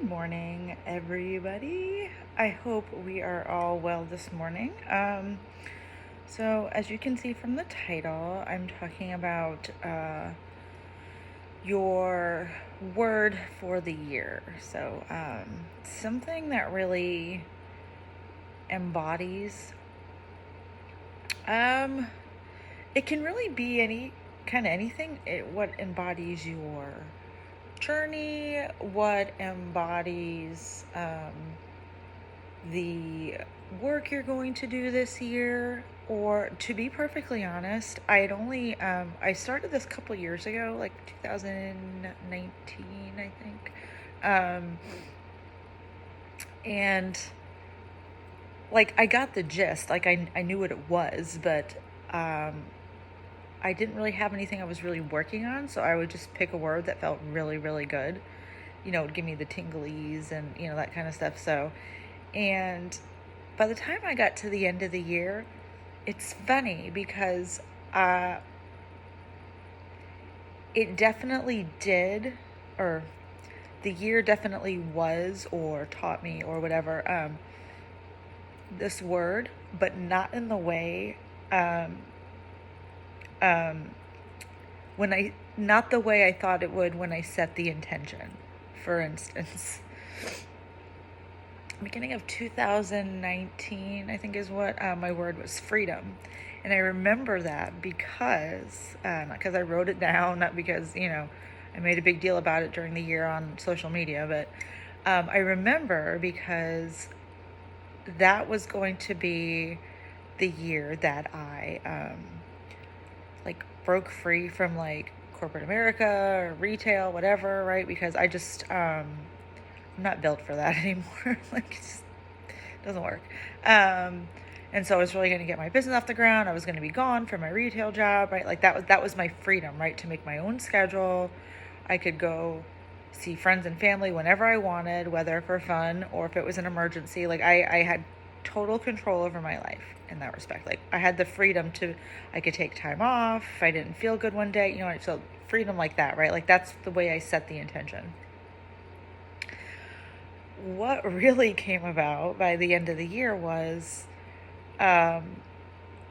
Good morning, everybody. I hope we are all well this morning. So as you can see from the title, I'm talking about your word for the year. So something that really embodies. It can really be anything. What embodies your journey, what embodies the work you're going to do this year. Or to be perfectly honest, I started this a couple years ago, like 2019, I think. And like I got the gist, like I knew what it was, but I didn't really have anything I was really working on, so I would just pick a word that felt really, really good. It would give me the tinglies and, that kind of stuff. So, and by the time I got to the end of the year, it's funny because it definitely did, or the year definitely was, or taught me, or whatever, this word, but not in the way, not the way I thought it would when I set the intention. For instance, beginning of 2019, I think is what my word was, freedom. And I remember that because, not because I wrote it down, not because, I made a big deal about it during the year on social media, but I remember because that was going to be the year that I broke free from corporate America or retail, whatever, right? Because I'm not built for that anymore. It just doesn't work. And so I was really going to get my business off the ground. I was going to be gone from my retail job, right? That was my freedom, right? To make my own schedule. I could go see friends and family whenever I wanted, whether for fun or if it was an emergency. I had total control over my life in that respect. I had the freedom I could take time off if I didn't feel good one day, so freedom like that, right? That's the way I set the intention. What really came about by the end of the year was I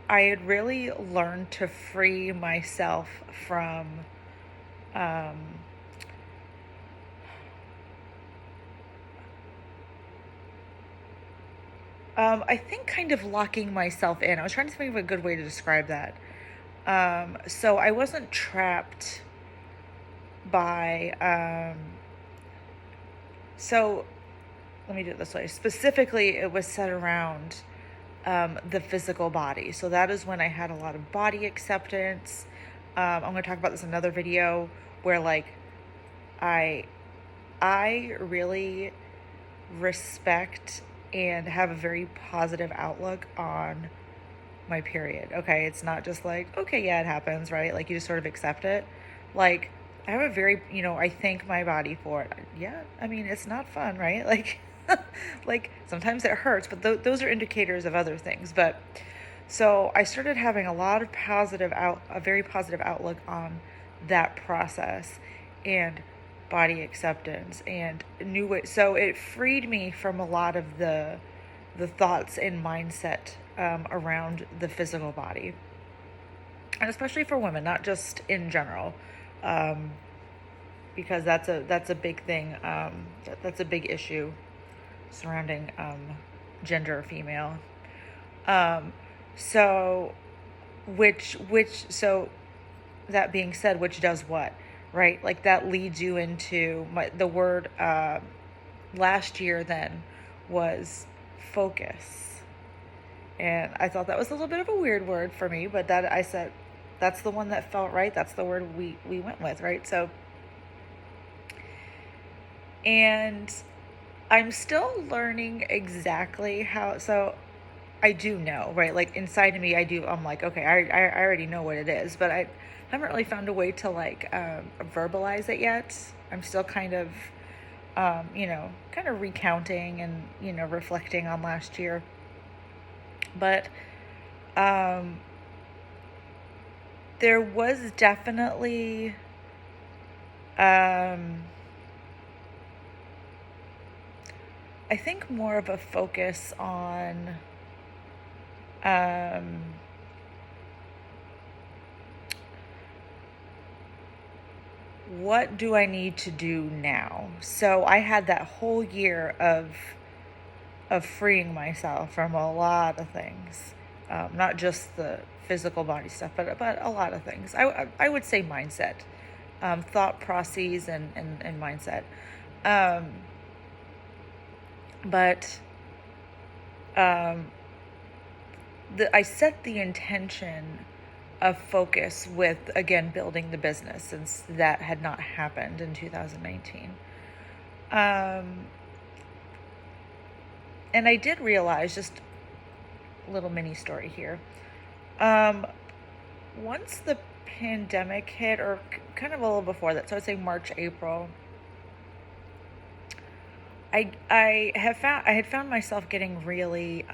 had really learned to free myself from I think kind of locking myself in. I was trying to think of a good way to describe that. So I wasn't trapped by, so let me do it this way. Specifically, it was set around the physical body. So that is when I had a lot of body acceptance. I'm going to talk about this in another video where I really respect and have a very positive outlook on my period. Okay, it's not just okay, yeah, it happens, right? You just sort of accept it. I have a very, I thank my body for it. Yeah, I mean, it's not fun, right? Sometimes it hurts, but those are indicators of other things. But so I started having a very positive outlook on that process and body acceptance and new way. So it freed me from a lot of the thoughts and mindset around the physical body, and especially for women, not just in general, because that's a big thing. That's a big issue surrounding gender, female. So, so that being said, which does what, right? That leads you into the word last year then was focus. And I thought that was a little bit of a weird word for me, but that I said, that's the one that felt right. That's the word we went with, right? So, and I'm still learning exactly how, so I do know, right? Inside of me, I'm okay, I already know what it is, but I haven't really found a way to verbalize it yet. I'm still kind of, kind of recounting and, reflecting on last year. But there was definitely I think more of a focus on um, what do I need to do now? So I had that whole year of freeing myself from a lot of things, not just the physical body stuff, but a lot of things. I would say mindset, thought processes, and mindset. Um, but um, I set the intention of focus with, again, building the business, since that had not happened in 2019. And I did realize, just a little mini story here. Once the pandemic hit, or kind of a little before that, so I'd say March, April, I had found myself getting really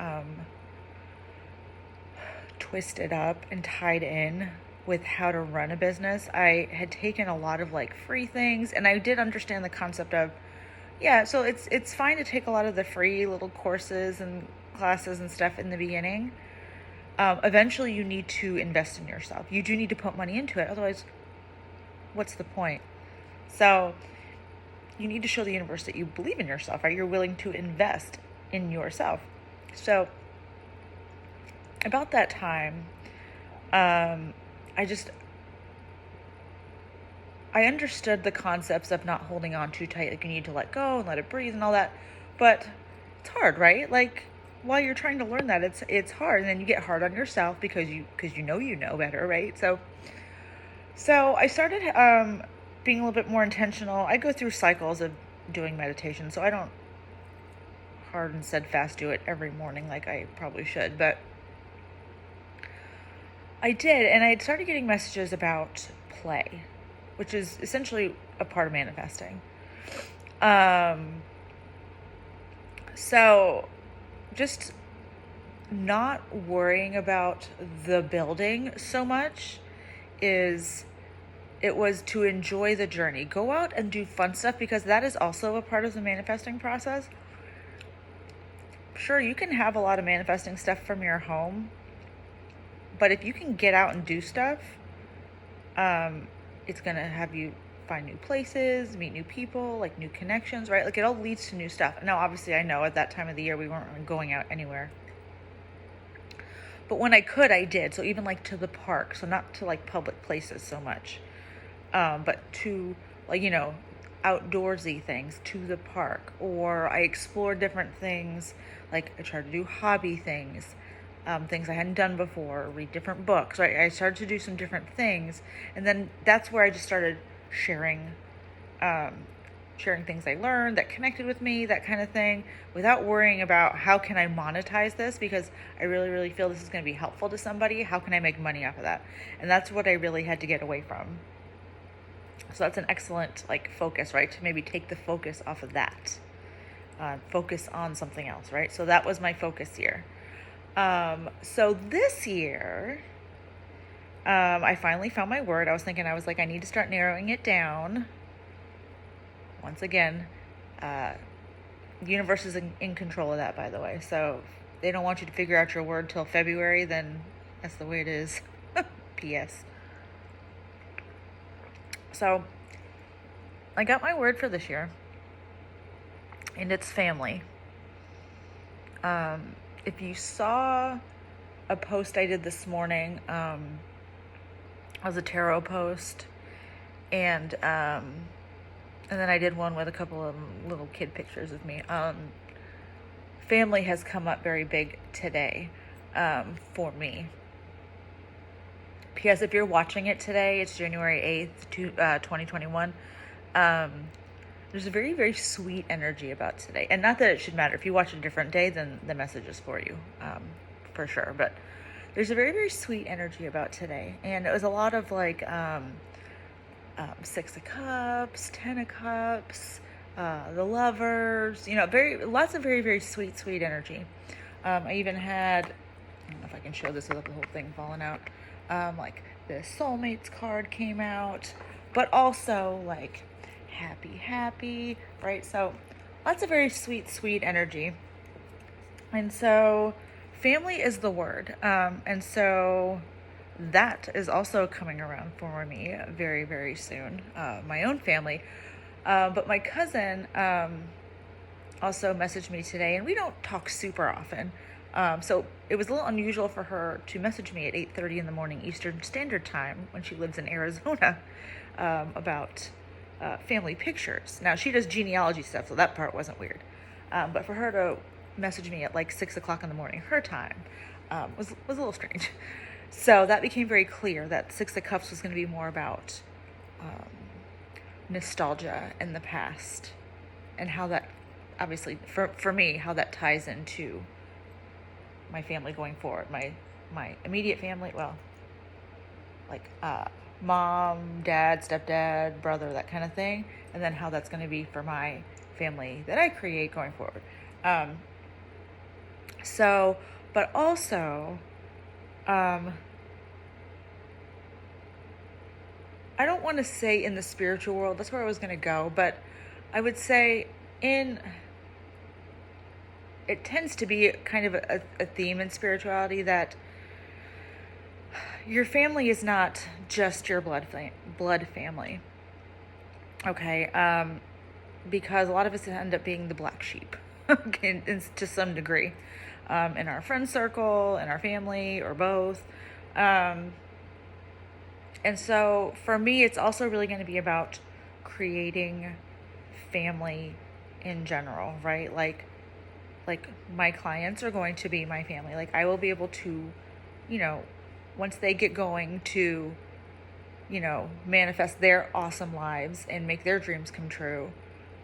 twisted up and tied in with how to run a business. I had taken a lot of like free things, and I did understand the concept of, yeah, so it's fine to take a lot of the free little courses and classes and stuff in the beginning. Eventually you need to invest in yourself. You do need to put money into it. Otherwise, what's the point? So you need to show the universe that you believe in yourself, right? You're willing to invest in yourself. So about that time, I understood the concepts of not holding on too tight. Like, you need to let go and let it breathe and all that. But it's hard, right? Like, while you're trying to learn that, it's hard, and then you get hard on yourself because you know better, right? So I started being a little bit more intentional. I go through cycles of doing meditation, so I don't hard and steadfast do it every morning like I probably should, but I did, and I had started getting messages about play, which is essentially a part of manifesting. So just not worrying about the building so much, it was to enjoy the journey. Go out and do fun stuff, because that is also a part of the manifesting process. Sure, you can have a lot of manifesting stuff from your home, but if you can get out and do stuff, it's going to have you find new places, meet new people, like new connections, right? Like, it all leads to new stuff. Now, obviously, I know at that time of the year we weren't going out anywhere. But when I could, I did. So even like to the park, so not to like public places so much, but to, like, outdoorsy things, to the park. Or I explored different things, like I tried to do hobby things, things I hadn't done before, read different books, right? I started to do some different things, and then that's where I just started sharing things I learned that connected with me, that kind of thing, without worrying about how can I monetize this, because I really, really feel this is going to be helpful to somebody. How can I make money off of that? And that's what I really had to get away from. So that's an excellent like focus, right? To maybe take the focus off of that, focus on something else, right? So that was my focus year. So this year, I finally found my word. I was like, I need to start narrowing it down. Once again, the universe is in control of that, by the way. So if they don't want you to figure out your word till February, then that's the way it is. P.S. So I got my word for this year, and it's family. If you saw a post I did this morning, it was a tarot post, and then I did one with a couple of little kid pictures of me. Family has come up very big today, for me. P.S. If you're watching it today, it's January 8th, 2021. There's a very, very sweet energy about today. And not that it should matter. If you watch a different day, then the message is for you, for sure. But there's a very, very sweet energy about today. And it was a lot of like Six of Cups, Ten of Cups, the Lovers, lots of very, very sweet, sweet energy. I even had, I don't know if I can show this without the whole thing falling out, like the Soulmates card came out, but also like happy, right? So lots of very sweet, sweet energy. And so family is the word. And so that is also coming around for me very, very soon. My own family. But my cousin also messaged me today, and we don't talk super often. So it was a little unusual for her to message me at 8:30 in the morning Eastern Standard Time when she lives in Arizona about family pictures. Now, she does genealogy stuff, so that part wasn't weird. But for her to message me at like 6 o'clock in the morning, her time, was a little strange. So that became very clear that Six of Cups was going to be more about nostalgia in the past, and how that, obviously, for me, how that ties into my family going forward. My immediate family, well, like mom, dad, stepdad, brother, that kind of thing, and then how that's going to be for my family that I create going forward. So, but also, I don't want to say in the spiritual world, that's where I was going to go, but I would say it tends to be kind of a theme in spirituality that your family is not just your blood family. Okay, because a lot of us end up being the black sheep, to some degree, in our friend circle, in our family, or both. And so for me, it's also really going to be about creating family in general, right? Like my clients are going to be my family. Like, I will be able to, once they get going to, manifest their awesome lives and make their dreams come true,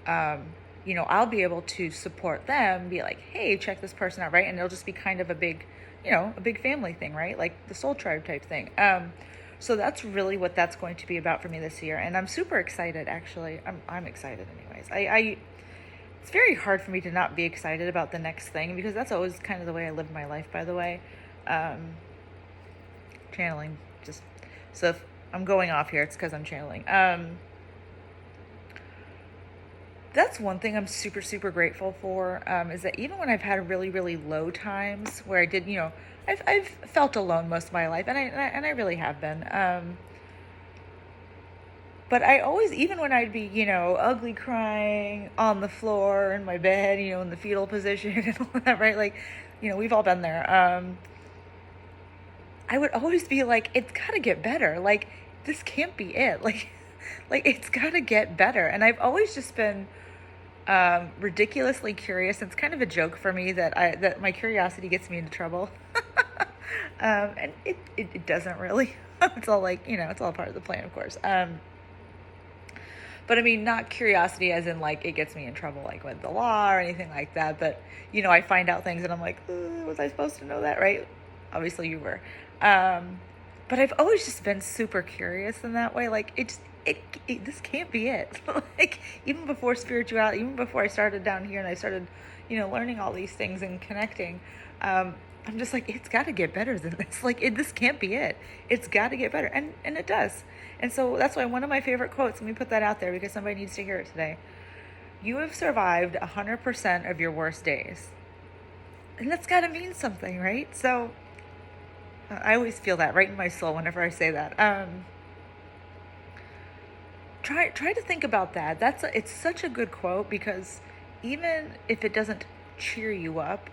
I'll be able to support them, be like, hey, check this person out, right? And it'll just be kind of a big family thing, right? Like the soul tribe type thing. So that's really what that's going to be about for me this year. And I'm super excited, actually. I'm excited anyways. It's very hard for me to not be excited about the next thing, because that's always kind of the way I live my life, by the way. Channeling, just, so if I'm going off here, it's because I'm channeling. That's one thing I'm super, super grateful for, is that even when I've had really, really low times where I did, I've felt alone most of my life, and I really have been. But I always, even when I'd be, ugly crying on the floor in my bed, in the fetal position and all that, right? Like, we've all been there. I would always be like, it's got to get better. Like, this can't be it. Like it's got to get better. And I've always just been ridiculously curious. It's kind of a joke for me that my curiosity gets me into trouble. And it doesn't really. It's all like, it's all part of the plan, of course. But I mean, not curiosity as in like it gets me in trouble like with the law or anything like that. But, I find out things and I'm like, was I supposed to know that, right? Obviously you were. But I've always just been super curious in that way. Like, this can't be it. Like, even before spirituality, even before I started down here and I started, learning all these things and connecting, I'm just like, it's got to get better than this. Like, this can't be it. It's got to get better. And it does. And so that's why one of my favorite quotes, let me put that out there because somebody needs to hear it today. You have survived 100% of your worst days. And that's got to mean something, right? So I always feel that right in my soul whenever I say that. Try to think about that. It's such a good quote, because even if it doesn't cheer you up,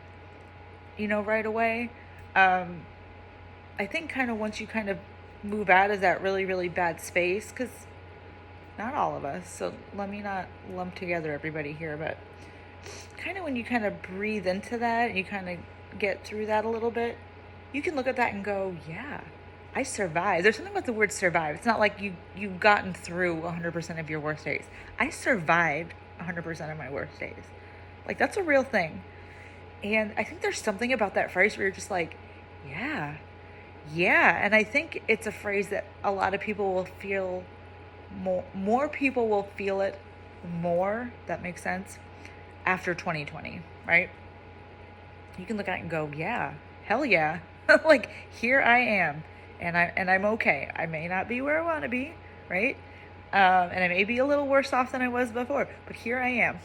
right away, I think kind of once you kind of move out of that really, really bad space, because not all of us, so let me not lump together everybody here, but kind of when you kind of breathe into that and you kind of get through that a little bit, you can look at that and go, yeah, I survived. There's something about the word survive. It's not like you've gotten through 100% of your worst days. I survived 100% of my worst days. Like, that's a real thing. And I think there's something about that phrase where you're just like, yeah. And I think it's a phrase that a lot of people will feel, more people will feel it more, that makes sense, after 2020, right? You can look at it and go, yeah, hell yeah. Like, here I am, and I'm okay. I may not be where I want to be, right? And I may be a little worse off than I was before, but here I am.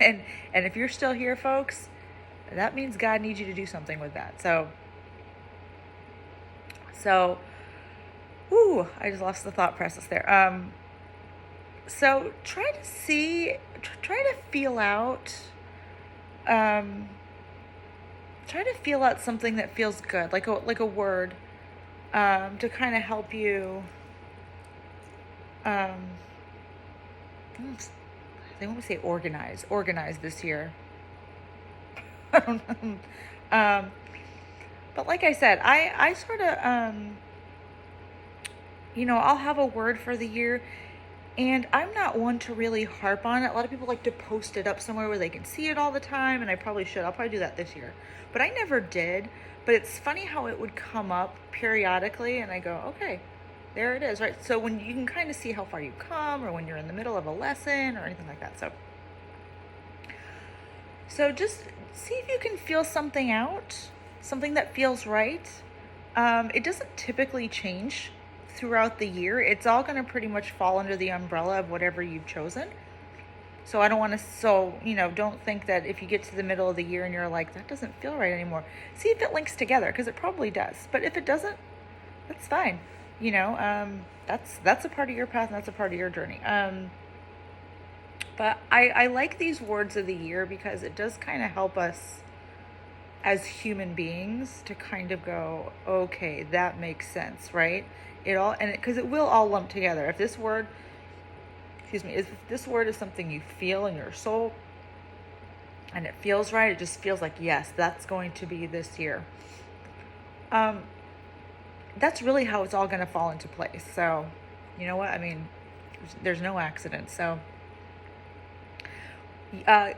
And if you're still here, folks, that means God needs you to do something with that. So, ooh, I just lost the thought process there. So try to feel out, um, try to feel out something that feels good, like a word, to kind of help you. They want to say organize this year. I don't know. But like I said, I sort of, I'll have a word for the year, and I'm not one to really harp on it. A lot of people like to post it up somewhere where they can see it all the time, and I probably should. I'll probably do that this year. But I never did. But it's funny how it would come up periodically, and I go, okay, there it is, right? So when you can kind of see how far you come, or when you're in the middle of a lesson or anything like that. So just see if you can feel something out, something that feels right. It doesn't typically change throughout the year. It's all going to pretty much fall under the umbrella of whatever you've chosen. So I don't want to, don't think that if you get to the middle of the year and you're like, that doesn't feel right anymore. See if it links together, because it probably does. But if it doesn't, that's fine. That's a part of your path, and that's a part of your journey. But I like these words of the year because it does kind of help us as human beings to kind of go, okay, that makes sense, right? Because it will all lump together. If this word is something you feel in your soul and it feels right, it just feels like, yes, that's going to be this year. That's really how it's all going to fall into place. So, you know what? I mean, there's no accident. So, a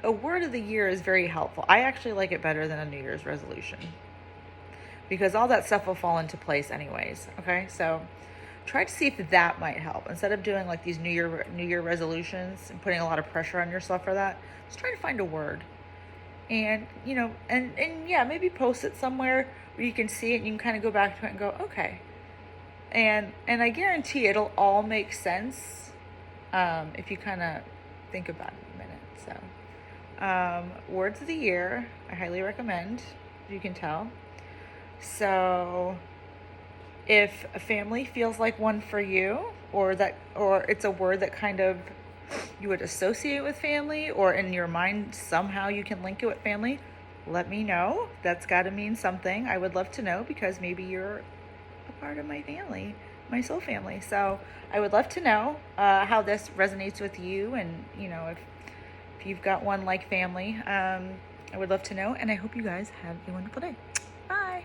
word of the year is very helpful. I actually like it better than a New Year's resolution, because all that stuff will fall into place anyways. Okay, so try to see if that might help instead of doing like these New Year resolutions and putting a lot of pressure on yourself for that. Just try to find a word, and and yeah, maybe post it somewhere where you can see it and you can kind of go back to it and go, okay. And I guarantee it'll all make sense if you kind of think about it a minute. So, words of the year, I highly recommend, as you can tell. So, if a family feels like one for you, or it's a word that kind of you would associate with family, or in your mind somehow you can link it with family, let me know. That's got to mean something. I would love to know, because maybe you're a part of my family, my soul family. So I would love to know how this resonates with you, and if you've got one like family, I would love to know. And I hope you guys have a wonderful day. Bye.